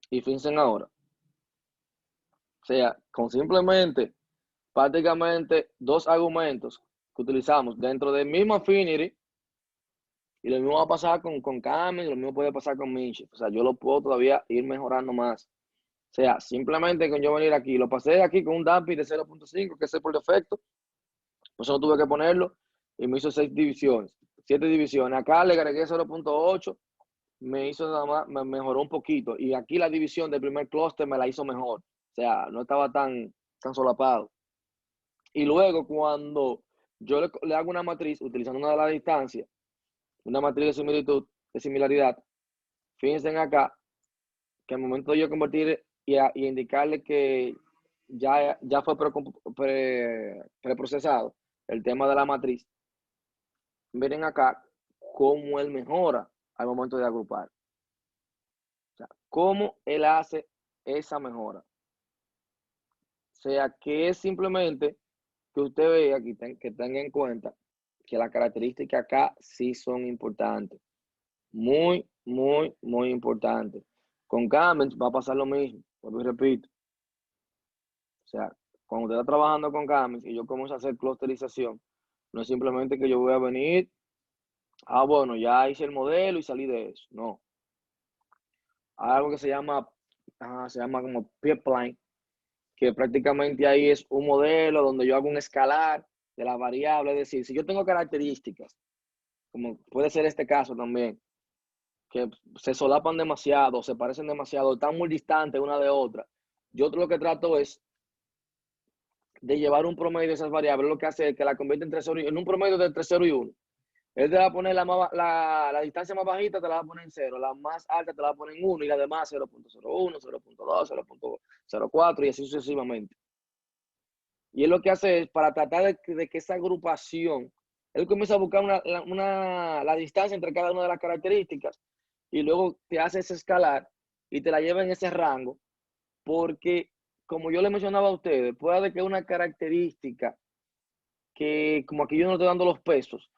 Y fíjense ahora. O sea, con simplemente, prácticamente, dos argumentos que utilizamos dentro del mismo Affinity, y lo mismo va a pasar con Camel, y lo mismo puede pasar con Mindshift. O sea, yo lo puedo todavía ir mejorando más. O sea, simplemente con yo venir aquí, lo pasé aquí con un damping de 0.5, que es por defecto. Pues no tuve que ponerlo y me hizo 6 divisiones, 7 divisiones. Acá le agregué 0.8, me hizo nada más, me mejoró un poquito. Y aquí la división del primer clúster me la hizo mejor. O sea, no estaba tan solapado. Y luego cuando yo le hago una matriz utilizando una de las distancias, una matriz de similitud, de similaridad, fíjense acá que al momento de yo convertir y indicarle que ya fue preprocesado el tema de la matriz, miren acá cómo él mejora al momento de agrupar. O sea, cómo él hace esa mejora. O sea, que es simplemente que usted vea, que tenga en cuenta que las características acá sí son importantes. Muy, muy, muy importantes. Con Camel va a pasar lo mismo, vuelvo y repito. O sea, cuando usted está trabajando con Camel y yo comienzo a hacer clusterización, no es simplemente que yo voy a venir, bueno, ya hice el modelo y salí de eso. No. Hay algo que se llama como pipeline, que prácticamente ahí es un modelo donde yo hago un escalar de la variable. Es decir, si yo tengo características, como puede ser este caso también, que se solapan demasiado, se parecen demasiado, están muy distantes una de otra, yo lo que trato es de llevar un promedio de esas variables, lo que hace es que la convierte en un promedio de entre 0 y 1. Él te va a poner la distancia más bajita, te la va a poner en 0, la más alta te la va a poner en 1 y la demás 0.01, 0.2, 0.04 y así sucesivamente. Y él lo que hace es, para tratar de que esa agrupación, él comienza a buscar la distancia entre cada una de las características y luego te hace ese escalar y te la lleva en ese rango, porque como yo le mencionaba a ustedes, puede que una característica que, como aquí yo no estoy dando los pesos,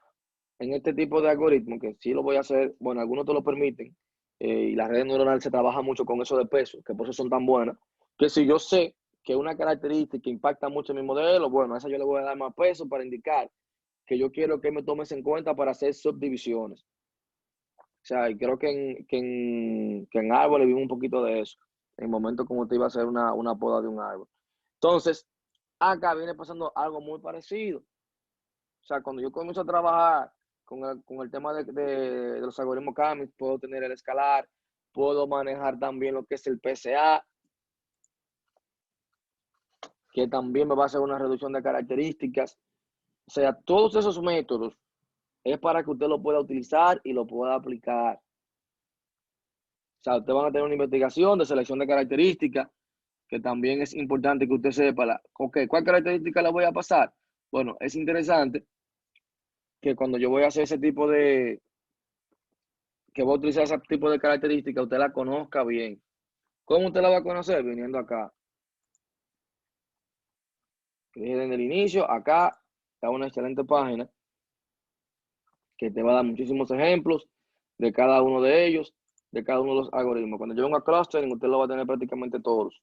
en este tipo de algoritmo, que sí lo voy a hacer, bueno, algunos te lo permiten, y las redes neuronales se trabaja mucho con eso de peso, que por eso son tan buenas, que si yo sé que una característica impacta mucho en mi modelo, bueno, a esa yo le voy a dar más peso para indicar que yo quiero que me tomes en cuenta para hacer subdivisiones. O sea, y creo que en árboles vimos un poquito de eso, en el momento como te iba a hacer una poda de un árbol. Entonces, acá viene pasando algo muy parecido. O sea, cuando yo comienzo a trabajar con el tema de los algoritmos Camel, puedo tener el escalar, puedo manejar también lo que es el PCA, que también me va a hacer una reducción de características. O sea, todos esos métodos es para que usted lo pueda utilizar y lo pueda aplicar. O sea, ustedes van a tener una investigación de selección de características, que también es importante que usted sepa, ¿cuál característica le voy a pasar? Bueno, es interesante que cuando yo voy a hacer que voy a utilizar ese tipo de características, usted la conozca bien. ¿Cómo usted la va a conocer? Viniendo acá. Desde el inicio, acá está una excelente página que te va a dar muchísimos ejemplos de cada uno de ellos, de cada uno de los algoritmos. Cuando yo vengo a clustering, usted lo va a tener prácticamente todos.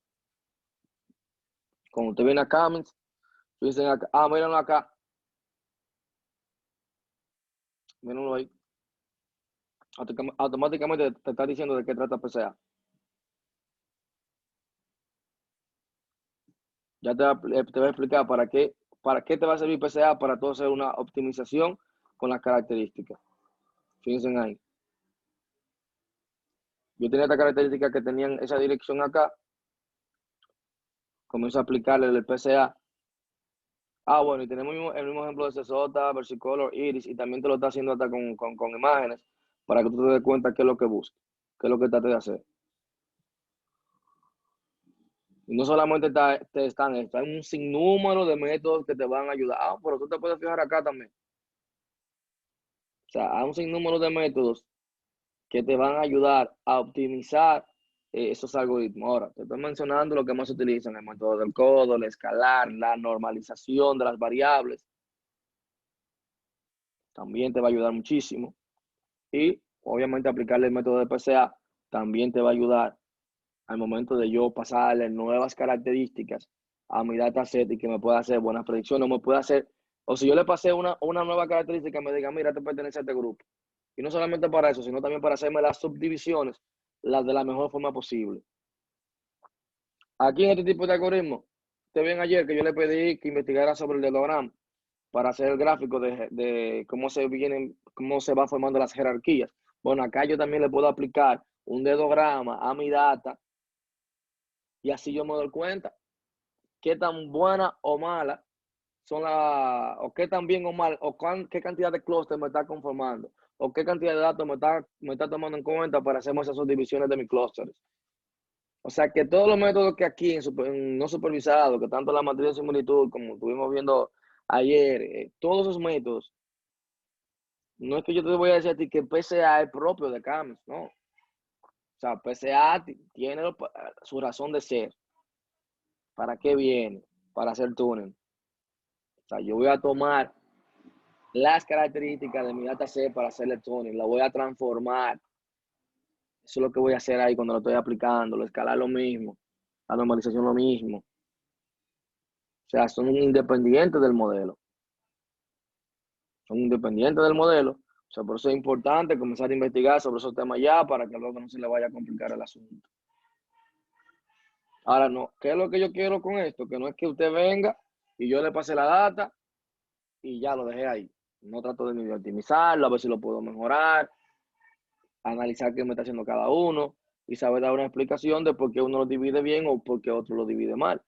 Cuando usted viene a comments, dicen acá, mírenlo acá. Mírenlo ahí. Automáticamente te está diciendo de qué trata PCA. Ya te voy a explicar para qué te va a servir PCA, para todo hacer una optimización con las características. Fíjense ahí. Yo tenía esta característica que tenían esa dirección acá. Comienzo a aplicarle el PCA. Bueno, y tenemos el mismo ejemplo de CSOTA, Versicolor, Iris, y también te lo está haciendo hasta con imágenes, para que tú te des cuenta qué es lo que busca, qué es lo que trata de hacer. Y no solamente están estos, hay un sinnúmero de métodos que te van a ayudar. Pero tú te puedes fijar acá también. O sea, hay un sinnúmero de métodos que te van a ayudar a optimizar esos algoritmos. Ahora, te estoy mencionando lo que más se utiliza en el método del codo, el escalar, la normalización de las variables. También te va a ayudar muchísimo. Y obviamente aplicarle el método de PCA también te va a ayudar al momento de yo pasarle nuevas características a mi dataset y que me pueda hacer buenas predicciones, o me pueda hacer, o si yo le pasé una nueva característica, me diga, mira, te pertenece a este grupo. Y no solamente para eso, sino también para hacerme las subdivisiones, las de la mejor forma posible. Aquí en este tipo de algoritmo, te ven ayer que yo le pedí que investigara sobre el dedograma para hacer el gráfico de cómo se va formando las jerarquías. Bueno, acá yo también le puedo aplicar un dedograma a mi data y así yo me doy cuenta qué tan buena o mala son o qué tan bien o mal, o qué cantidad de clústeres me está conformando, o qué cantidad de datos me está tomando en cuenta para hacer esas subdivisiones de mis clústeres. O sea que todos los métodos que aquí en no supervisado, que tanto la matriz de similitud como estuvimos viendo ayer, todos esos métodos, no es que yo te voy a decir a ti que PCA es propio de Camis, no. O sea, PCA tiene su razón de ser. ¿Para qué viene? Para hacer túnel. O sea, yo voy a tomar las características de mi dataset para hacerle el túnel, la voy a transformar. Eso es lo que voy a hacer ahí cuando lo estoy aplicando, lo escalar lo mismo, la normalización lo mismo. O sea, son independientes del modelo. Son independientes del modelo. O sea, por eso es importante comenzar a investigar sobre esos temas ya para que luego no se le vaya a complicar el asunto. Ahora, no, ¿qué es lo que yo quiero con esto? Que no es que usted venga y yo le pase la data y ya lo dejé ahí. No trato de ni optimizarlo, a ver si lo puedo mejorar, analizar qué me está haciendo cada uno y saber dar una explicación de por qué uno lo divide bien o por qué otro lo divide mal.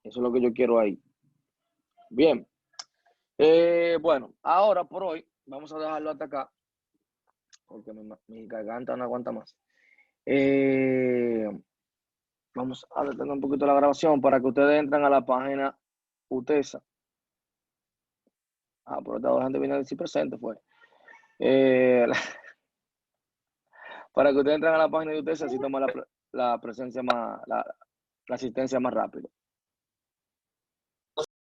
Eso es lo que yo quiero ahí. Bien. Bueno, ahora por hoy vamos a dejarlo hasta acá porque mi garganta no aguanta más. Vamos a detener un poquito la grabación para que ustedes entren a la página UTESA. Pero esta gente viene a decir presente, fue. Para que ustedes entren a la página de UTESA, así toma la presencia más, la asistencia más rápido.